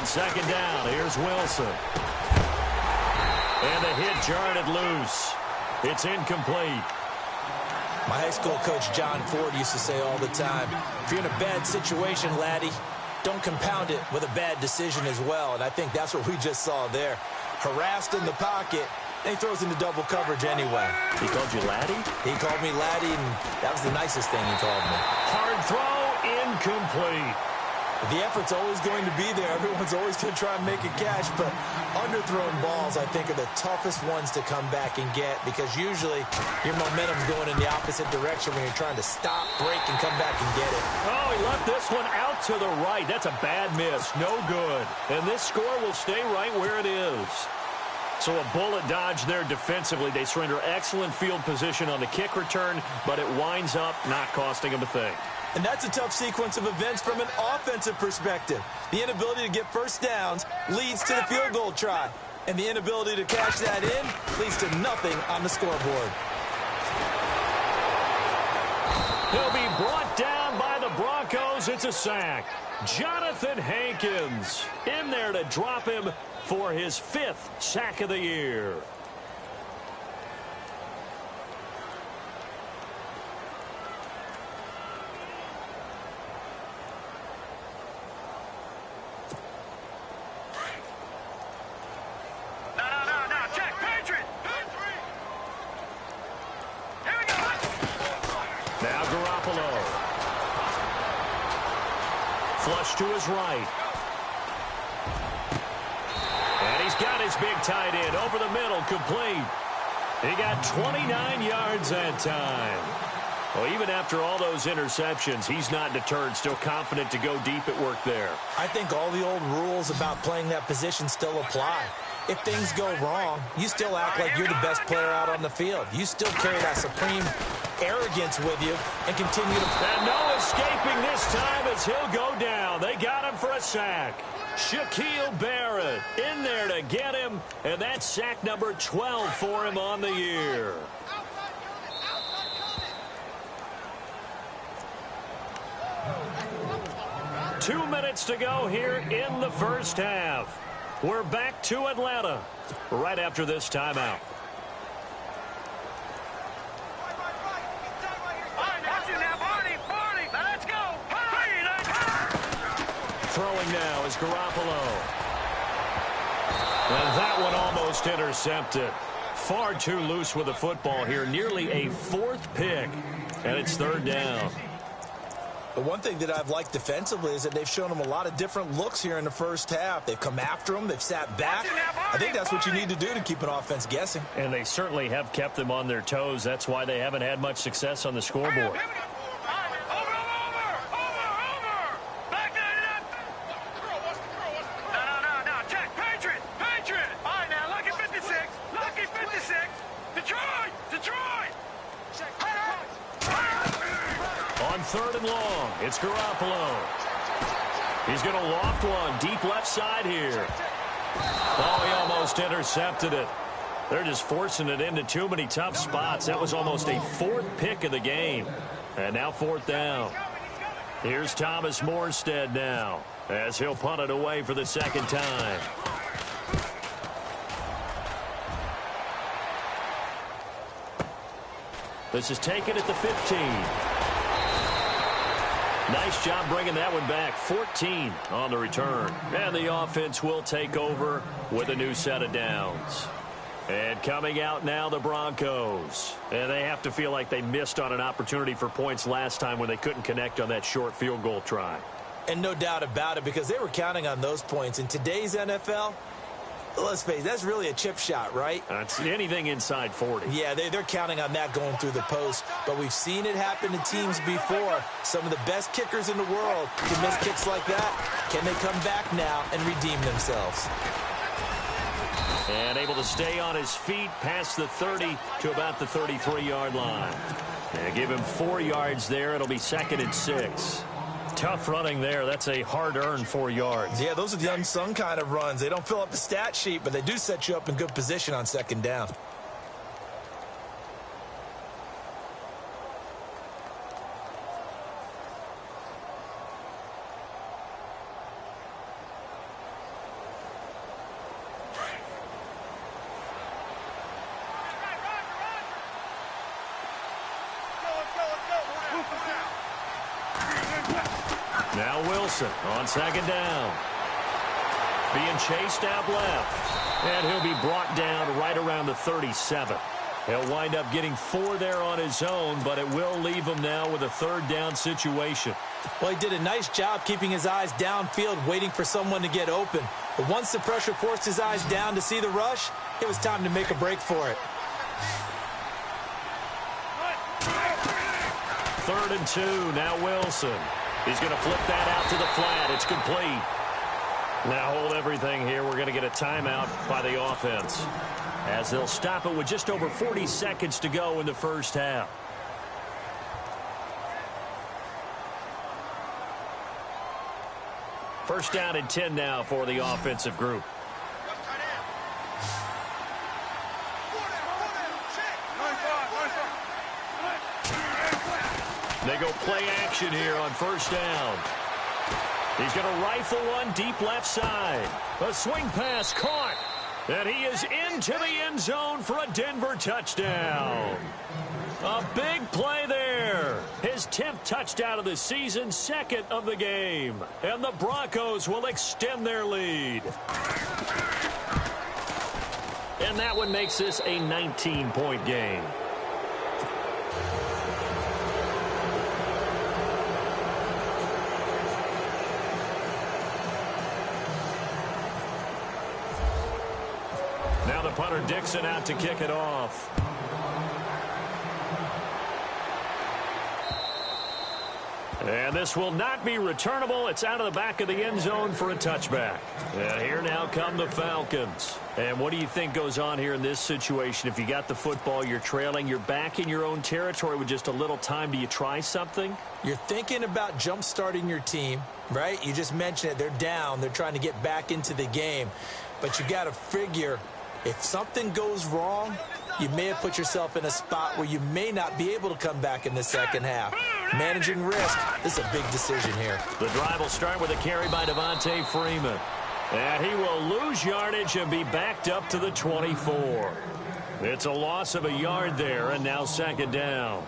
On second down, here's Wilson. And the hit jarred it loose. It's incomplete. My high school coach, John Ford, used to say all the time, if you're in a bad situation, laddie, don't compound it with a bad decision as well. And I think that's what we just saw there. Harassed in the pocket, and he throws into double coverage anyway. He called you laddie? He called me laddie, and that was the nicest thing he called me. Hard throw, incomplete. The effort's always going to be there. Everyone's always going to try and make a catch, but underthrown balls, I think, are the toughest ones to come back and get because usually your momentum's going in the opposite direction when you're trying to stop, break, and come back and get it. Oh, he left this one out to the right. That's a bad miss. No good. And this score will stay right where it is. So a bullet dodge there defensively. They surrender excellent field position on the kick return, but it winds up not costing them a thing. And that's a tough sequence of events from an offensive perspective. The inability to get first downs leads to the field goal try. And the inability to cash that in leads to nothing on the scoreboard. He'll be brought down by the Broncos. It's a sack. Jonathan Hankins in there to drop him for his 5th sack of the year. Flush to his right. And he's got his big tight end over the middle, complete. He got 29 yards that time. Well, even after all those interceptions, he's not deterred, still confident to go deep at work there. I think all the old rules about playing that position still apply. If things go wrong, you still act like you're the best player out on the field. You still carry that supreme arrogance with you and continue to play. And no escaping this time as he'll go down. They got him for a sack. Shaquille Barrett in there to get him, and that's sack number 12 for him on the year. Two minutes to go here in the first half. We're back to Atlanta right after this timeout. Throwing now is Garoppolo. And that one almost intercepted. Far too loose with the football here. Nearly a 4th pick. And it's 3rd down. The one thing that I've liked defensively is that they've shown them a lot of different looks here in the first half. They've come after them. They've sat back. I think that's what you need to do to keep an offense guessing. And they certainly have kept them on their toes. That's why they haven't had much success on the scoreboard. On 3rd and long, it's Garoppolo. He's going to loft one deep left side here. Oh, he almost intercepted it. They're just forcing it into too many tough spots. That was almost a 4th pick of the game. And now 4th down. Here's Thomas Morstead now as he'll punt it away for the 2nd time. This is taken at the 15. Nice job bringing that one back. 14 on the return. And the offense will take over with a new set of downs. And coming out now, the Broncos. And they have to feel like they missed on an opportunity for points last time when they couldn't connect on that short field goal try. And no doubt about it, because they were counting on those points. In today's NFL, let's face it, that's really a chip shot, right? That's anything inside 40. Yeah, they're counting on that going through the post. But we've seen it happen to teams before. Some of the best kickers in the world can miss kicks like that. Can they come back now and redeem themselves? And able to stay on his feet past the 30 to about the 33-yard line. And give him 4 yards there. It'll be 2nd and 6. Tough running there. That's a hard-earned 4 yards. Yeah, those are the unsung kind of runs. They don't fill up the stat sheet, but they do set you up in good position on 2nd down. Now Wilson on second down. Being chased out left. And he'll be brought down right around the 37. He'll wind up getting 4 there on his own, but it will leave him now with a third down situation. Well, he did a nice job keeping his eyes downfield, waiting for someone to get open. But once the pressure forced his eyes down to see the rush, it was time to make a break for it. 3rd and 2. Now Wilson. He's going to flip that out to the flat. It's complete. Now hold everything here. We're going to get a timeout by the offense, as they'll stop it with just over 40 seconds to go in the first half. First down and 10 now for the offensive group. They go play action here on first down. He's going to rifle one deep left side. A swing pass caught. And he is into the end zone for a Denver touchdown. A big play there. His 10th touchdown of the season, 2nd of the game. And the Broncos will extend their lead. And that one makes this a 19-point game. Now the punter Dixon out to kick it off. And this will not be returnable. It's out of the back of the end zone for a touchback. And here now come the Falcons. And what do you think goes on here in this situation? If you got the football, you're trailing, you're back in your own territory with just a little time. Do you try something? You're thinking about jump-starting your team, right? You just mentioned it. They're down. They're trying to get back into the game. But you got to figure, if something goes wrong, you may have put yourself in a spot where you may not be able to come back in the second half. Managing risk, this is a big decision here. The drive will start with a carry by Devontae Freeman. And he will lose yardage and be backed up to the 24. It's a loss of a yard there, and now second down.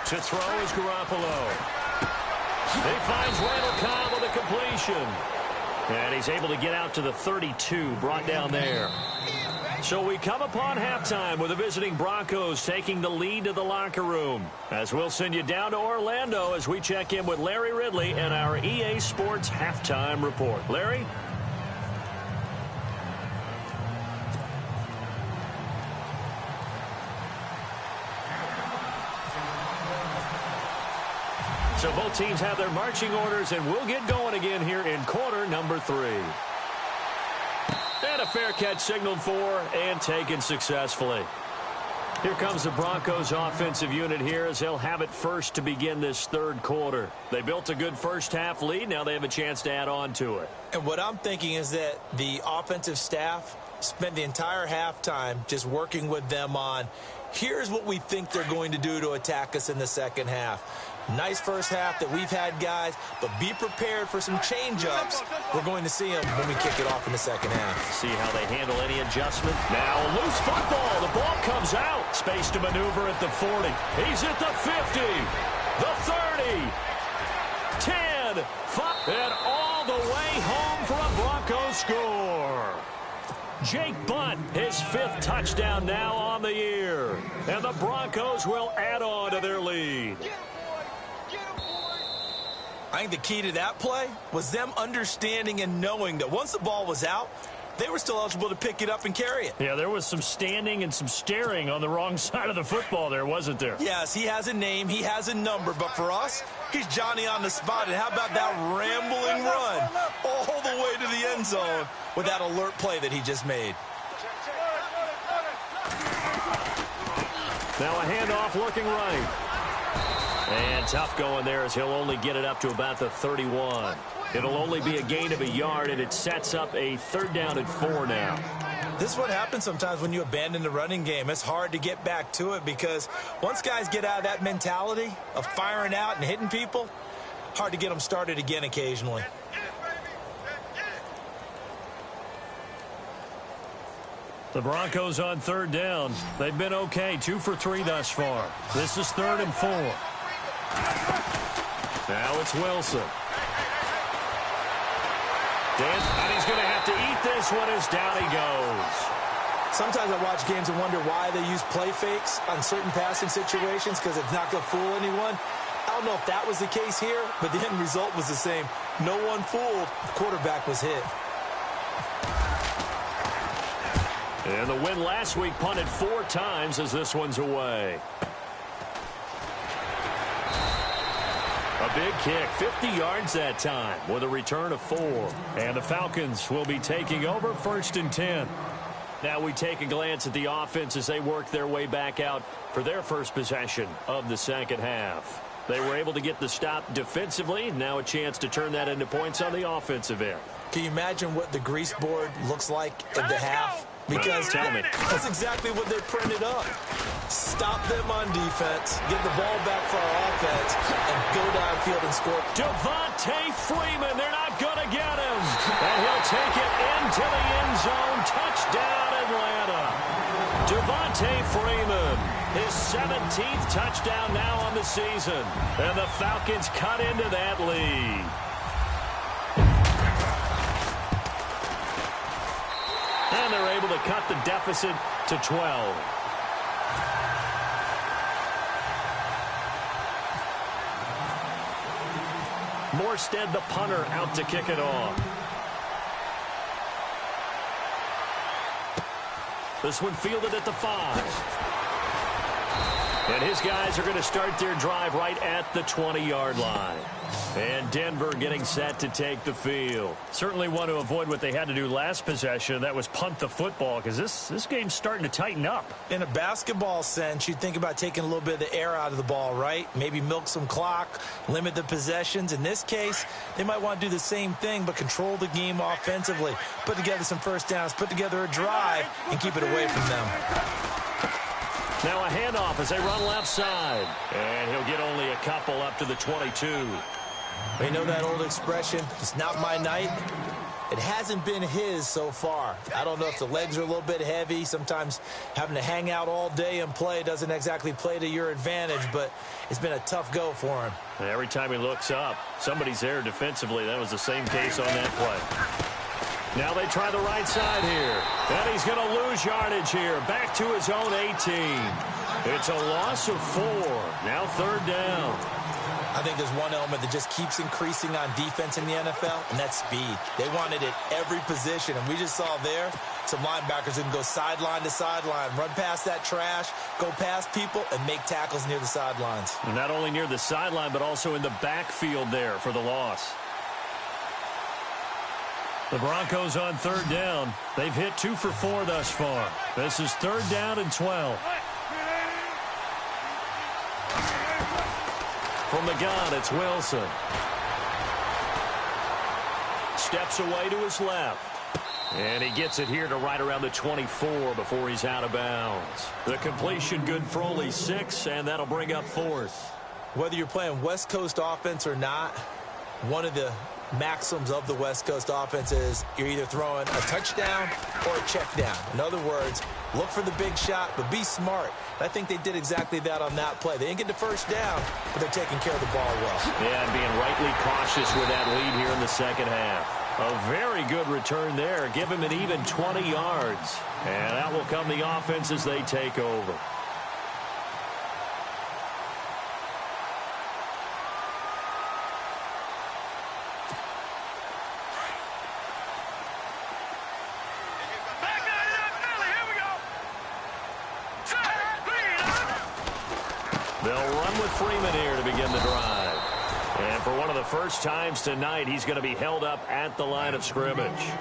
To throw is Garoppolo. He finds Randall Cobb with a completion. And he's able to get out to the 32, brought down there. So we come upon halftime with the visiting Broncos taking the lead to the locker room. As we'll send you down to Orlando as we check in with Larry Ridley and our EA Sports halftime report. Larry? So both teams have their marching orders, and we'll get going again here in quarter number 3. And a fair catch signaled for and taken successfully. Here comes the Broncos offensive unit here as they'll have it first to begin this third quarter. They built a good first half lead. Now they have a chance to add on to it. And what I'm thinking is that the offensive staff spent the entire halftime just working with them on, here's what we think they're going to do to attack us in the second half. Nice first half that we've had, guys, but be prepared for some change-ups. We're going to see them when we kick it off in the second half. See how they handle any adjustment. Now a loose football. The ball comes out. Space to maneuver at the 40. He's at the 50. The 30. 10. 5. And all the way home for a Broncos score. Jake Butt, his 5th touchdown now on the year. And the Broncos will add on to their lead. I think the key to that play was them understanding and knowing that once the ball was out, they were still eligible to pick it up and carry it. Yeah, there was some standing and some staring on the wrong side of the football there, wasn't there? Yes, he has a name, he has a number, but for us, he's Johnny on the spot. And how about that rambling run all the way to the end zone with that alert play that he just made? Now a handoff looking right. And tough going there as he'll only get it up to about the 31. It'll only be a gain of a yard, and it sets up a 3rd down and 4 now. This is what happens sometimes when you abandon the running game. It's hard to get back to it because once guys get out of that mentality of firing out and hitting people, hard to get them started again occasionally. The Broncos on third down. They've been okay, 2 for 3 thus far. This is 3rd and 4. Now it's Wilson. And he's going to have to eat this one as down he goes. Sometimes I watch games and wonder why they use play fakes on certain passing situations because it's not going to fool anyone. I don't know if that was the case here, but the end result was the same. No one fooled. The quarterback was hit. And the win last week punted 4 times as this one's away. A big kick, 50 yards that time with a return of 4. And the Falcons will be taking over 1st and 10. Now we take a glance at the offense as they work their way back out for their first possession of the second half. They were able to get the stop defensively. Now a chance to turn that into points on the offensive end. Can you imagine what the grease board looks like at the half? Because tell me. That's exactly what they printed up. Stop them on defense, get the ball back for our offense, and go downfield and score. Devontae Freeman, they're not going to get him. And he'll take it into the end zone. Touchdown, Atlanta. Devontae Freeman, his 17th touchdown now on the season. And the Falcons cut into that lead. And they're able to cut the deficit to 12. Morstead, the punter, out to kick it off. This one fielded at the 5. And his guys are going to start their drive right at the 20-yard line. And Denver getting set to take the field. Certainly want to avoid what they had to do last possession. That was punt the football, because this game's starting to tighten up. In a basketball sense, you'd think about taking a little bit of the air out of the ball, right? Maybe milk some clock, limit the possessions. In this case, they might want to do the same thing, but control the game offensively. Put together some first downs, put together a drive, and keep it away from them. Now a handoff as they run left side. And he'll get only a couple up to the 22. You know that old expression, it's not my night? It hasn't been his so far. I don't know if the legs are a little bit heavy. Sometimes having to hang out all day and play doesn't exactly play to your advantage, but it's been a tough go for him. And every time he looks up, somebody's there defensively. That was the same case on that play. Now they try the right side here. And he's going to lose yardage here. Back to his own 18. It's a loss of 4. Now 3rd down. I think there's one element that just keeps increasing on defense in the NFL, and that's speed. They want it at every position, and we just saw there some linebackers who can go sideline to sideline, run past that trash, go past people, and make tackles near the sidelines. And not only near the sideline, but also in the backfield there for the loss. The Broncos on 3rd down. They've hit 2 for 4 thus far. This is 3rd down and 12. From the gun, it's Wilson. Steps away to his left. And he gets it here to right around the 24 before he's out of bounds. The completion good for only 6, and that'll bring up 4th. Whether you're playing West Coast offense or not, one of the maxims of the West Coast offense is you're either throwing a touchdown or a check down. In other words, look for the big shot, but be smart. I think they did exactly that on that play. They didn't get the first down, but they're taking care of the ball well. Yeah, and being rightly cautious with that lead here in the second half. A very good return there. Give him an even 20 yards. And out will come the offense as they take over. They'll run with Freeman here to begin the drive. And for one of the first times tonight, he's going to be held up at the line of scrimmage.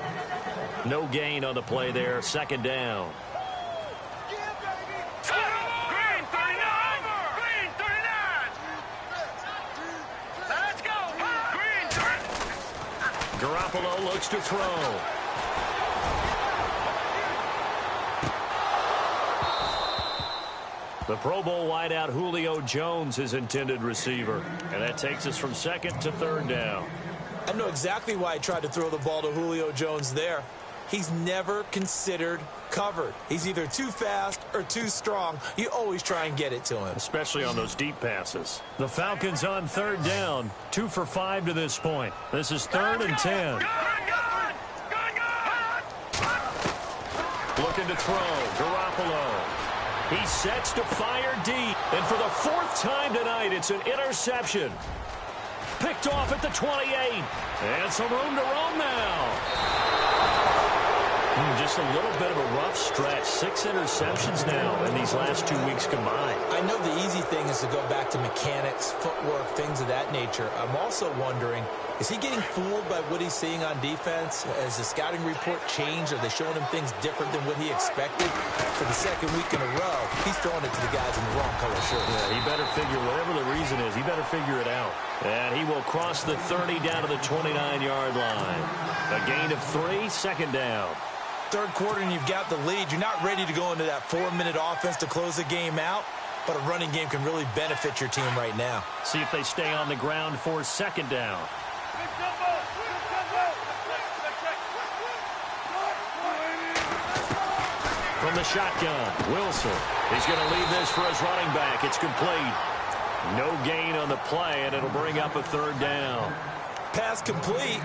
No gain on the play there. 2nd down. Green 39! Green 39! Let's go! Green 39! Garoppolo looks to throw. The Pro Bowl wideout Julio Jones is intended receiver. And that takes us from second to third down. I know exactly why I tried to throw the ball to Julio Jones there. He's never considered covered. He's either too fast or too strong. You always try and get it to him. Especially on those deep passes. The Falcons on third down. 2 for 5 to this point. This is 3rd and 10. Looking to throw. Garoppolo. He sets to fire deep. And for the 4th time tonight, it's an interception. Picked off at the 28. And some room to roam now. Just a little bit of a rough stretch. 6 interceptions now in these last 2 weeks combined. I know the easy thing is to go back to mechanics, footwork, things of that nature. I'm also wondering, is he getting fooled by what he's seeing on defense? Has the scouting report changed? Are they showing him things different than what he expected? For the 2nd week in a row, he's throwing it to the guys in the wrong color shirt. Yeah, he better figure, whatever the reason is, he better figure it out. And he will cross the 30 down to the 29-yard line. A gain of 3, 2nd down. 3rd quarter and you've got the lead. You're not ready to go into that 4-minute offense to close the game out, but a running game can really benefit your team right now. See if they stay on the ground for 2nd down. From the shotgun, Wilson. He's going to leave this for his running back. It's complete. No gain on the play, and it'll bring up a 3rd down. Pass complete,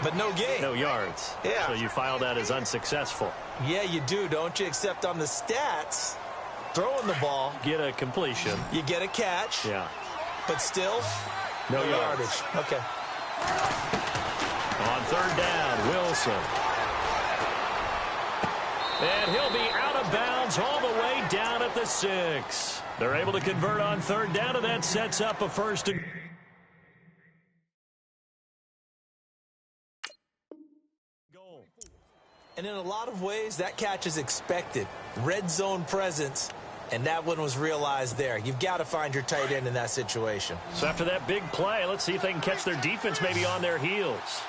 but no gain. No yards. Yeah. So you file that as unsuccessful. Yeah, you do, don't you? Except on the stats, throwing the ball. Get a completion. You get a catch. Yeah. But still, no yardage. Okay. On 3rd down, Wilson. And he'll be out of bounds all the way down at the 6. They're able to convert on 3rd down, and that sets up a 1st and goal. And in a lot of ways, that catch is expected. Red zone presence, and that one was realized there. You've got to find your tight end in that situation. So after that big play, let's see if they can catch their defense maybe on their heels.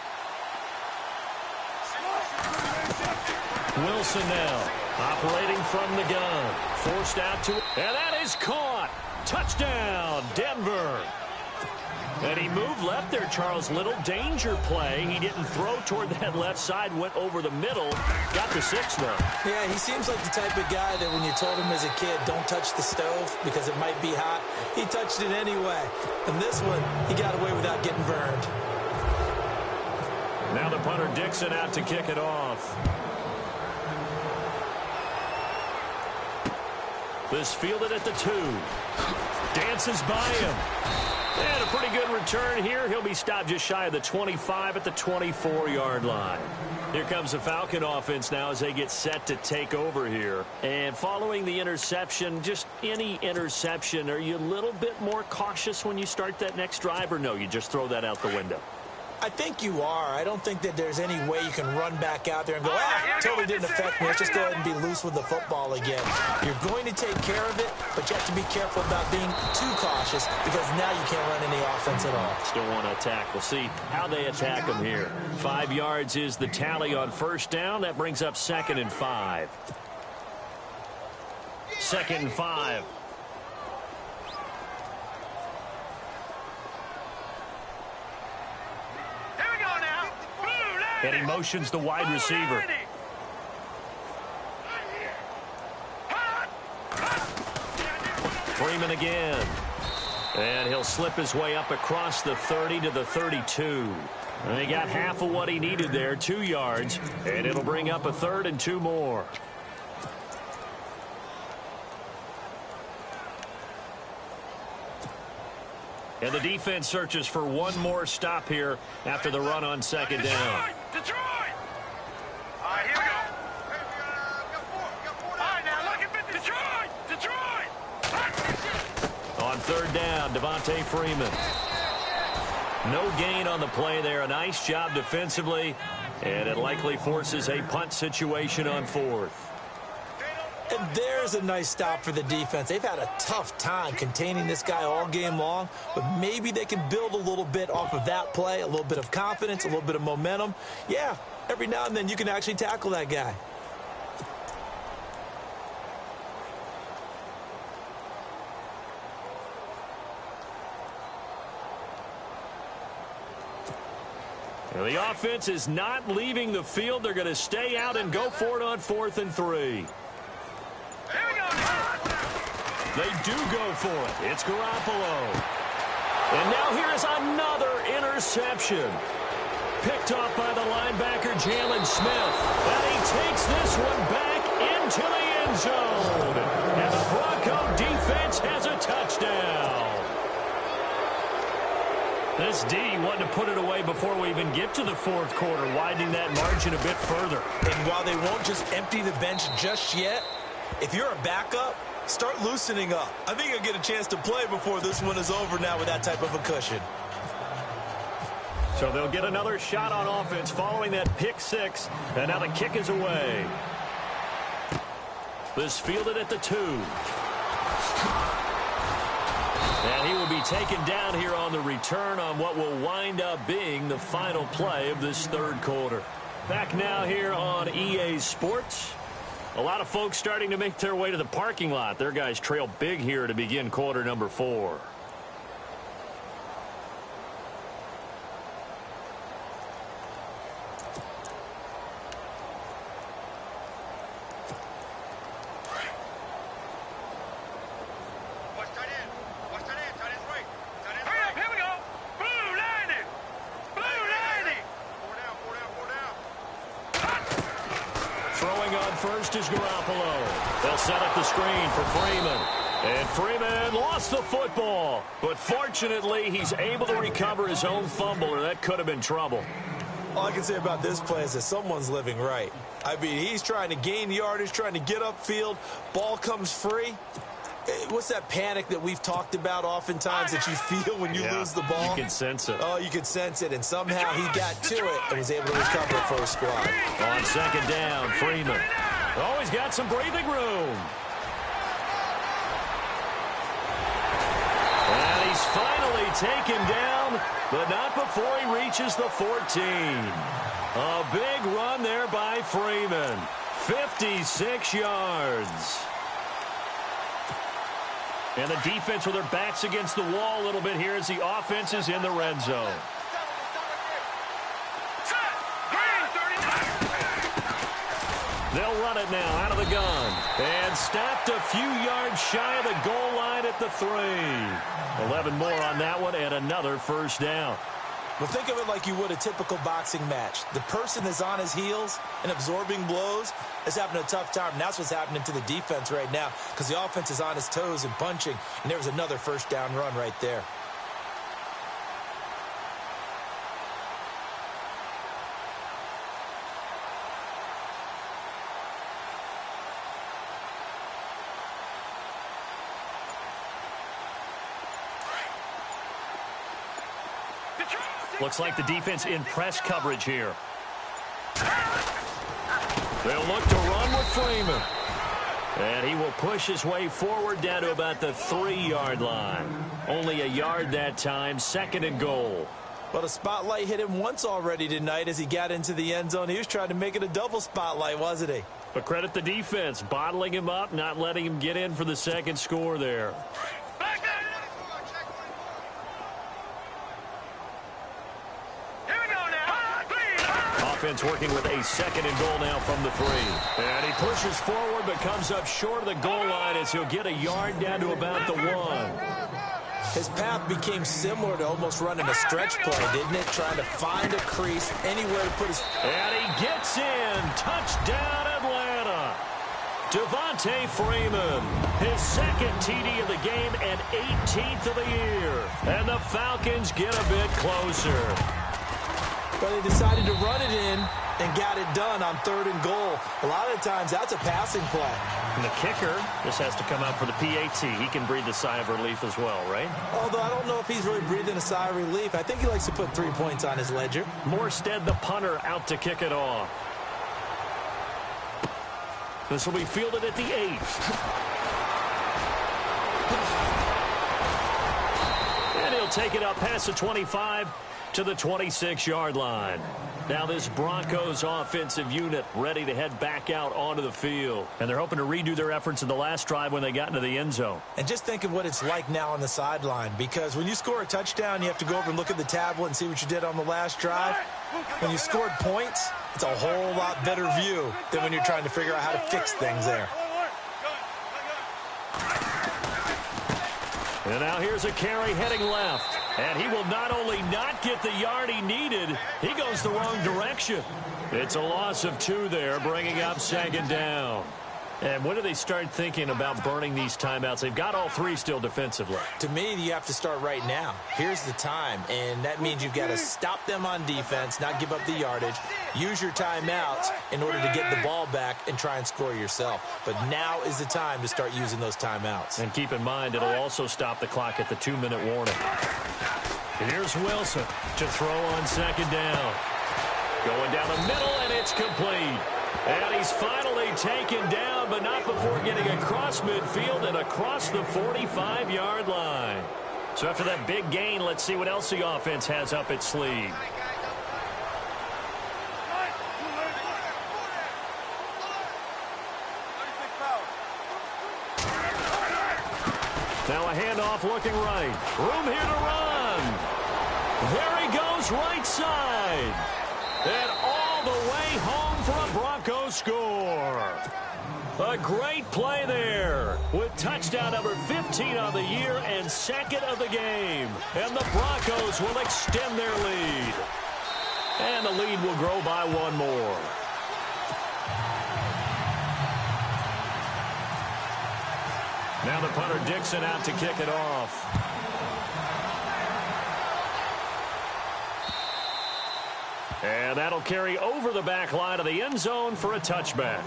Wilson now operating from the gun. Forced out to, and that is caught. Touchdown, Denver. And he moved left there, Charles. Little danger play. He didn't throw toward that left side, went over the middle. Got the 6, though. Yeah, he seems like the type of guy that when you told him as a kid, don't touch the stove because it might be hot, he touched it anyway. And this one, he got away without getting burned. Now the punter Dixon out to kick it off. This fielded at the 2. Dances by him. And a pretty good return here. He'll be stopped just shy of the 25 at the 24-yard line. Here comes the Falcon offense now as they get set to take over here. And following the interception, just any interception, are you a little bit more cautious when you start that next drive, or no, you just throw that out the window? I think you are. I don't think that there's any way you can run back out there and go, totally didn't affect me. Let's just go ahead and be loose with the football again. You're going to take care of it, but you have to be careful about being too cautious because now you can't run any offense at all. Still want to attack. We'll see how they attack them here. 5 yards is the tally on 1st down. That brings up 2nd and 5. 2nd and 5. And he motions the wide receiver. Freeman again. And he'll slip his way up across the 30 to the 32. And he got half of what he needed there, 2 yards. And it'll bring up a 3rd and 2 more. And the defense searches for one more stop here after the run on 2nd down. Detroit! All right, here we go. All right, now look at Detroit! On 3rd down, Devontae Freeman. No gain on the play there. A nice job defensively. And it likely forces a punt situation on 4th. And there's a nice stop for the defense. They've had a tough time containing this guy all game long, but maybe they can build a little bit off of that play, a little bit of confidence, a little bit of momentum. Yeah, every now and then you can actually tackle that guy. Well, the offense is not leaving the field. They're going to stay out and go for it on 4th and 3. Here we go. They do go for it. It's Garoppolo. And now here is another interception. Picked off by the linebacker, Jalen Smith. And he takes this one back into the end zone. And the Bronco defense has a touchdown. This D wanted to put it away before we even get to the 4th quarter, widening that margin a bit further. And while they won't just empty the bench just yet, if you're a backup, start loosening up. I think you'll get a chance to play before this one is over now with that type of a cushion. So they'll get another shot on offense following that pick 6. And now the kick is away. This fielded at the 2. And he will be taken down here on the return on what will wind up being the final play of this 3rd quarter. Back now here on EA Sports. A lot of folks starting to make their way to the parking lot. Their guys trail big here to begin quarter number 4. First is Garoppolo. They'll set up the screen for Freeman. And Freeman lost the football. But fortunately, he's able to recover his own fumble, or that could have been trouble. All I can say about this play is that someone's living right. I mean, he's trying to gain yardage, trying to get upfield. Ball comes free. What's that panic that we've talked about oftentimes that you feel when you lose the ball? You can sense it. Oh, you can sense it. And somehow he got to it and was able to recover it for his squad. On 2nd down, Freeman. Oh, he's got some breathing room. And he's finally taken down, but not before he reaches the 14. A big run there by Freeman. 56 yards. And the defense with their backs against the wall a little bit here as the offense is in the red zone. They'll run it now out of the gun. And snapped a few yards shy of the goal line at the 3. 11 more on that one and another first down. Well, think of it like you would a typical boxing match. The person is on his heels and absorbing blows is having a tough time. And that's what's happening to the defense right now because the offense is on his toes and punching. And there was another first down run right there. Looks like the defense in press coverage here. They'll look to run with Freeman. And he will push his way forward down to about the 3-yard line. Only a yard that time, 2nd and goal. Well, the spotlight hit him once already tonight as he got into the end zone. He was trying to make it a double spotlight, wasn't he? But credit the defense, bottling him up, not letting him get in for the 2nd score there. Offense working with a 2nd and goal now from the 3. And he pushes forward but comes up short of the goal line as he'll get a yard down to about the 1. His path became similar to almost running a stretch play, didn't it? Trying to find a crease anywhere to put his... And he gets in. Touchdown, Atlanta. Devontae Freeman, his 2nd TD of the game and 18th of the year. And the Falcons get a bit closer. But they decided to run it in and got it done on 3rd and goal. A lot of the times, that's a passing play. And the kicker, this has to come out for the PAT. He can breathe a sigh of relief as well, right? Although I don't know if he's really breathing a sigh of relief. I think he likes to put 3 points on his ledger. Morstead, the punter, out to kick it off. This will be fielded at the 8. And he'll take it up past the 25. to the 26-yard line. Now this Broncos offensive unit ready to head back out onto the field. And they're hoping to redo their efforts in the last drive when they got into the end zone. And just think of what it's like now on the sideline, because when you score a touchdown, you have to go over and look at the tablet and see what you did on the last drive. When you scored points, it's a whole lot better view than when you're trying to figure out how to fix things there. And now here's a carry heading left. And he will not only not get the yard he needed, he goes the wrong direction. It's a loss of 2 there, bringing up 2nd down. And when do they start thinking about burning these timeouts? They've got all 3 still defensively. To me, you have to start right now. Here's the time, and that means you've got to stop them on defense, not give up the yardage, use your timeouts in order to get the ball back and try and score yourself. But now is the time to start using those timeouts. And keep in mind, it'll also stop the clock at the 2-minute warning. Here's Wilson to throw on 2nd down. Going down the middle, and it's complete. And he's finally taken down, but not before getting across midfield and across the 45-yard line. So after that big gain, let's see what else the offense has up its sleeve. Now a handoff looking right. Room here to run. There he goes, right side. And all the way home for a Broncos score. A great play there with touchdown number 15 on the year and 2nd of the game. And the Broncos will extend their lead. And the lead will grow by 1 more. Now the punter Dixon out to kick it off. And that'll carry over the back line of the end zone for a touchback.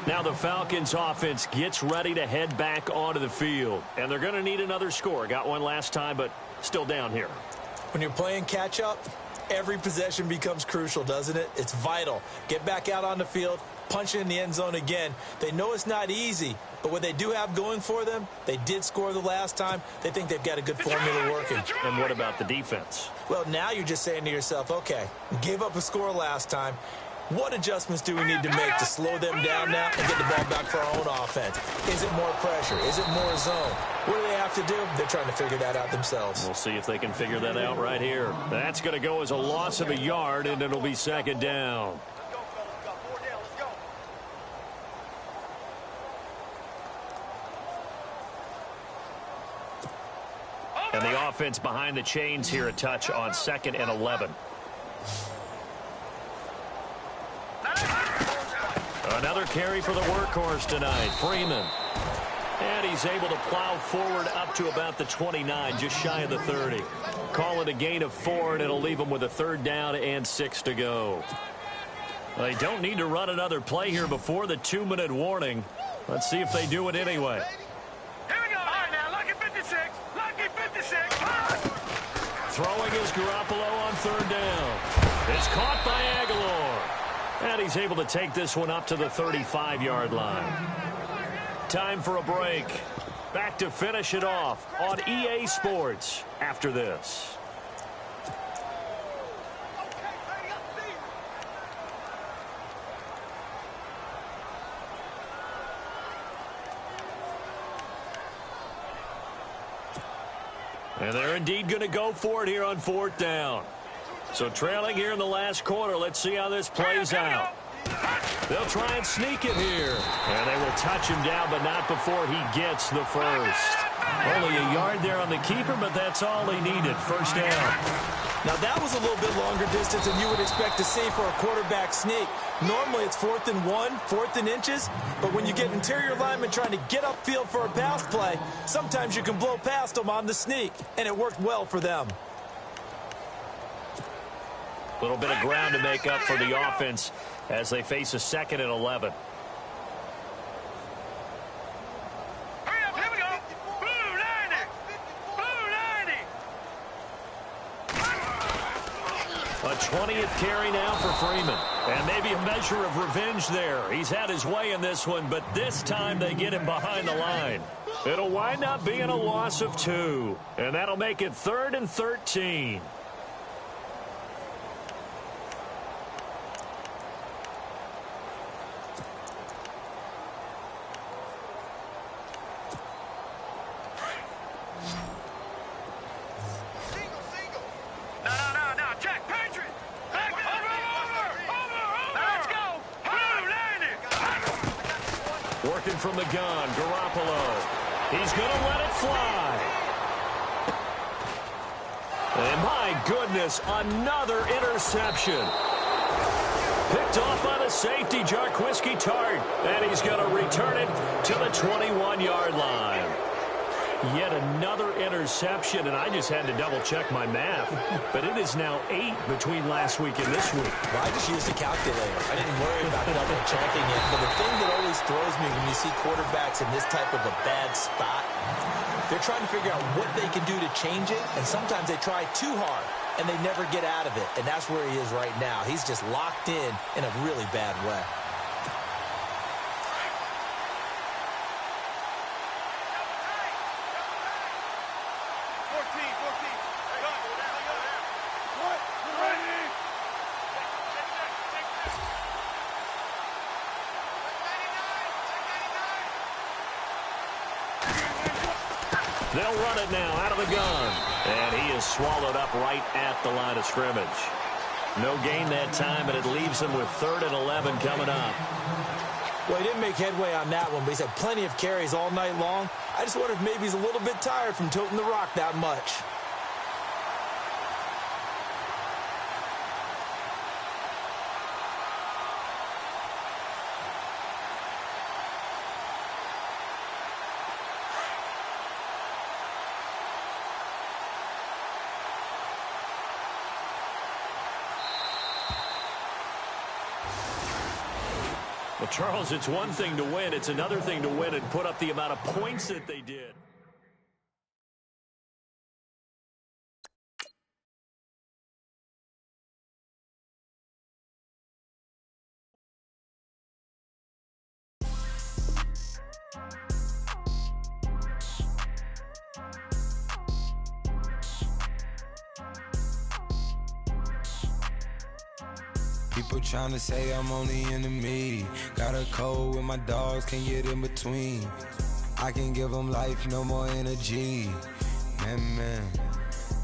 Now the Falcons offense gets ready to head back onto the field. And they're going to need another score. Got one last time, but still down here. When you're playing catch-up, every possession becomes crucial, doesn't it? It's vital. Get back out on the field, punch it in the end zone again. They know it's not easy, but what they do have going for them, they did score the last time. They think they've got a good formula working. And what about the defense? Well, now you're just saying to yourself, okay, we gave up a score last time. What adjustments do we need to make to slow them down now and get the ball back for our own offense? Is it more pressure? Is it more zone? What do they have to do? They're trying to figure that out themselves. We'll see if they can figure that out right here. That's going to go as a loss of a yard, and it'll be 2nd down. And the offense behind the chains here, a touch on 2nd and 11. Another carry for the workhorse tonight, Freeman. And he's able to plow forward up to about the 29, just shy of the 30. Call it a gain of 4, and it'll leave him with a 3rd down and 6 to go. They don't need to run another play here before the 2-minute warning. Let's see if they do it anyway. Here we go. All right, now, lucky 56. Lucky 56. Throwing is Garoppolo on 3rd down. It's caught by Aguilar. And he's able to take this one up to the 35-yard line. Time for a break. Back to finish it off on EA Sports after this. And they're indeed going to go for it here on 4th down. So trailing here in the last quarter. Let's see how this plays out. They'll try and sneak it here. And they will touch him down, but not before he gets the first. Only a yard there on the keeper, but that's all he needed. 1st down. Now, that was a little bit longer distance than you would expect to see for a quarterback sneak. Normally, it's 4th and 1, 4th and inches. But when you get interior linemen trying to get upfield for a pass play, sometimes you can blow past them on the sneak, and it worked well for them. A little bit of ground to make up for the offense as they face a 2nd and 11. Hurry up, here we go. Blue 90. Blue 90. A 20th carry now for Freeman. And maybe a measure of revenge there. He's had his way in this one, but this time they get him behind the line. It'll wind up being a loss of 2. And that'll make it 3rd and 13. from the gun. Garoppolo. He's going to let it fly. And my goodness, another interception. Picked off by the safety, Jarquiski Tart. And he's going to return it to the 21-yard line. Yet another interception, and I just had to double-check my math. But it is now 8 between last week and this week. Well, I just used a calculator. I didn't worry about double-checking it. But the thing that always throws me when you see quarterbacks in this type of a bad spot, they're trying to figure out what they can do to change it, and sometimes they try too hard, and they never get out of it. And that's where he is right now. He's just locked in a really bad way. They'll run it now out of the gun. And he is swallowed up right at the line of scrimmage. No gain that time, and it leaves him with 3rd and 11 coming up. Well, he didn't make headway on that one, but he's had plenty of carries all night long. I just wonder if maybe he's a little bit tired from toting the rock that much. Well, Charles, it's one thing to win. It's another thing to win and put up the amount of points that they did. People trying to say I'm on the enemy. Got a cold with my dogs, can't get in between. I can give them life, no more energy. Man,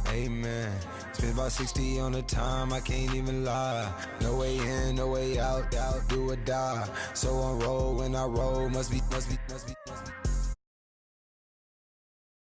amen. Spent about 60 on the time, I can't even lie. No way in, no way out, do or die. So on roll when I roll, must be.